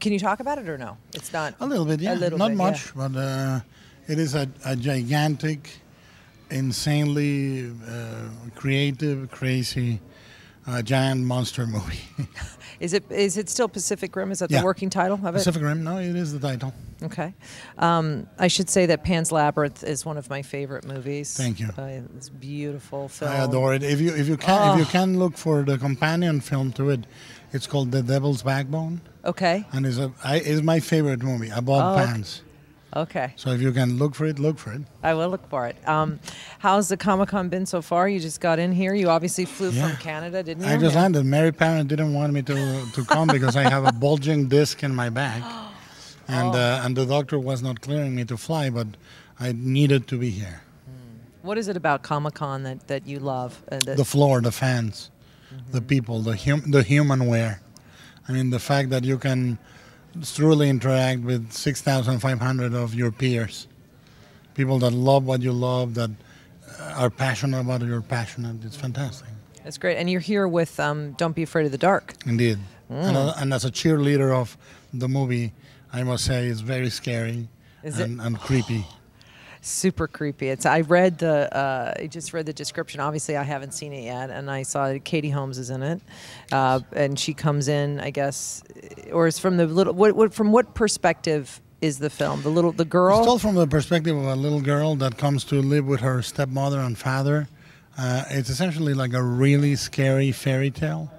Can you talk about it or no? It's not A little bit, yeah. A little Not bit, much, yeah. but it is a gigantic, insanely creative, crazy, giant monster movie. Is it still Pacific Rim? Is that Yeah. the working title of it? Pacific Rim, no, it is the title. Okay. I should say that Pan's Labyrinth is one of my favorite movies. Thank you. It's a beautiful film. I adore it. If you can look for the companion film to it, it's called The Devil's Backbone, Okay. and it's my favorite movie above Pan's. Okay. So if you can look for it, look for it. I will look for it. How's the Comic-Con been so far? You just got in here. You obviously flew from Canada, didn't you? I just landed. Mary Parent didn't want me to come because I have a bulging disc in my back. And the doctor was not clearing me to fly, but I needed to be here. What is it about Comic-Con that you love? The floor, the fans, the people, the human wear. I mean, the fact that you can truly interact with 6,500 of your peers. People that love what you love, that are passionate about what you're passionate. It's fantastic. It's great. And you're here with Don't Be Afraid of the Dark. Indeed. And as a cheerleader of the movie, I must say it's very scary and creepy. Super creepy. I just read the description. Obviously, I haven't seen it yet, and I saw Katie Holmes is in it, and she comes in, I guess, or it's from the little. From what perspective is the film? The girl. It's told from the perspective of a little girl that comes to live with her stepmother and father. It's essentially like a really scary fairy tale.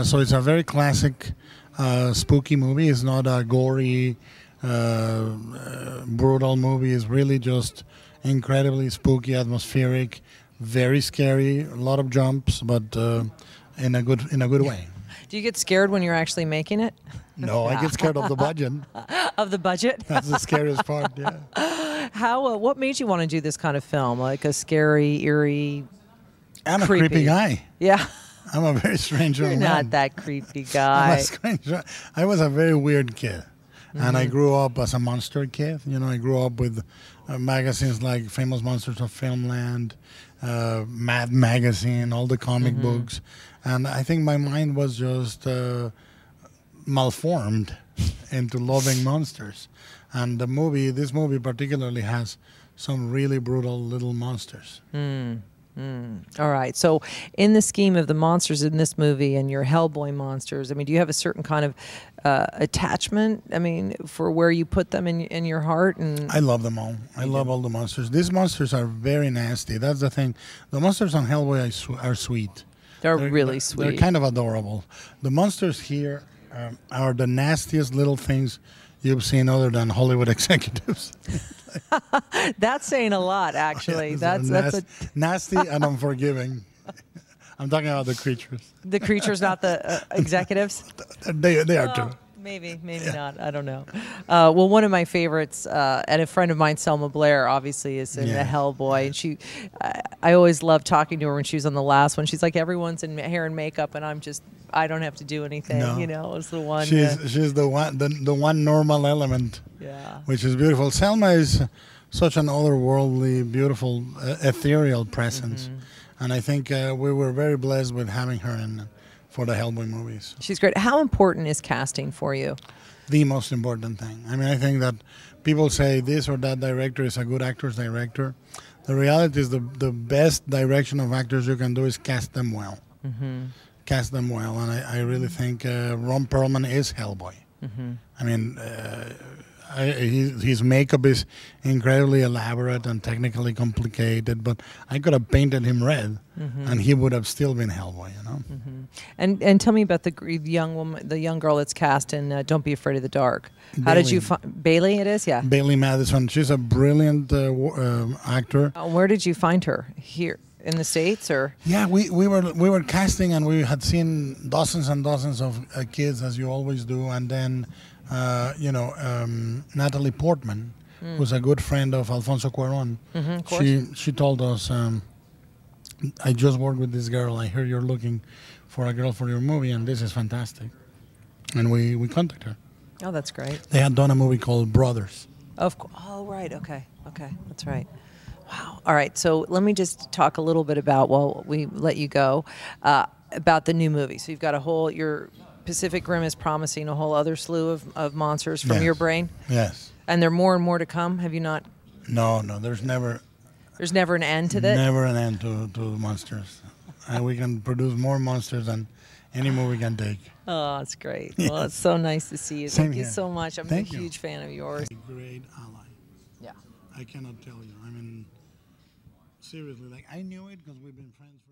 So it's a very classic, spooky movie. It's not a gory. Brutal movie. Is really just incredibly spooky, atmospheric, very scary, a lot of jumps, but in a good way. Do you get scared when you're actually making it? No, I get scared of the budget. Of the budget? That's the scariest part, yeah. What made you want to do this kind of film? Like a scary, eerie, I'm creepy. a creepy guy. Yeah. I'm a very strange young You're man. not that creepy guy. I was a very weird kid. And I grew up as a monster kid. You know, I grew up with magazines like Famous Monsters of Filmland, Mad Magazine, all the comic books. And I think my mind was just malformed into loving monsters. And this movie particularly has some really brutal little monsters. All right. So in the scheme of the monsters in this movie and your Hellboy monsters, I mean, do you have a certain kind of attachment, I mean, for where you put them in your heart? And I love them all. I love all the monsters. These monsters are very nasty. That's the thing. The monsters on Hellboy are sweet. They're really sweet. They're kind of adorable. The monsters here are the nastiest little things you've seen other than Hollywood executives. That's saying a lot, actually. Yeah, that's nasty and unforgiving. I'm talking about the creatures. The creatures, not the executives? They are too. Maybe not. I don't know. Well, one of my favorites, and a friend of mine, Selma Blair, obviously is in the Hellboy, and I always loved talking to her when she was on the last one. She's like, everyone's in hair and makeup, and I don't have to do anything. No. You know, it's the one. She's the one normal element. Yeah. Which is beautiful. Selma is such an otherworldly, beautiful, ethereal presence, and I think we were very blessed with having her in for the Hellboy movies. She's great. How important is casting for you? The most important thing. I mean, I think that people say this or that director is a good actor's director. The reality is the best direction of actors you can do is cast them well. Cast them well, and I really think Ron Perlman is Hellboy. I mean, his makeup is incredibly elaborate and technically complicated, but I could have painted him red, and he would have still been Hellboy, you know. And tell me about the young woman, the young girl that's cast in Don't Be Afraid of the Dark. How did you find Bailey? It is, yeah. Bailey Madison. She's a brilliant actor. Where did you find her? Here in the States, or? Yeah, we were casting, and we had seen dozens and dozens of kids, as you always do, and then. Natalie Portman, who's a good friend of Alfonso Cuarón. She told us, I just worked with this girl. I hear you're looking for a girl for your movie, and this is fantastic. And we contacted her. Oh, that's great. They had done a movie called Brothers. Oh, right. Okay. That's right. Wow. All right. So let me just talk a little bit about, while we let you go, about the new movie. So you've got Pacific Rim is promising a whole other slew of monsters from Yes. your brain, Yes. and there are more and more to come. Have you not? No, there's never an end to that. never an end to monsters. And we can produce more monsters than any movie can take. Oh, that's great. Well, it's so nice to see you. Same Thank you here. so much. I'm Thank a you. huge fan of yours. A great ally. Yeah. I cannot tell you. I mean, seriously, like I knew it because we've been friends for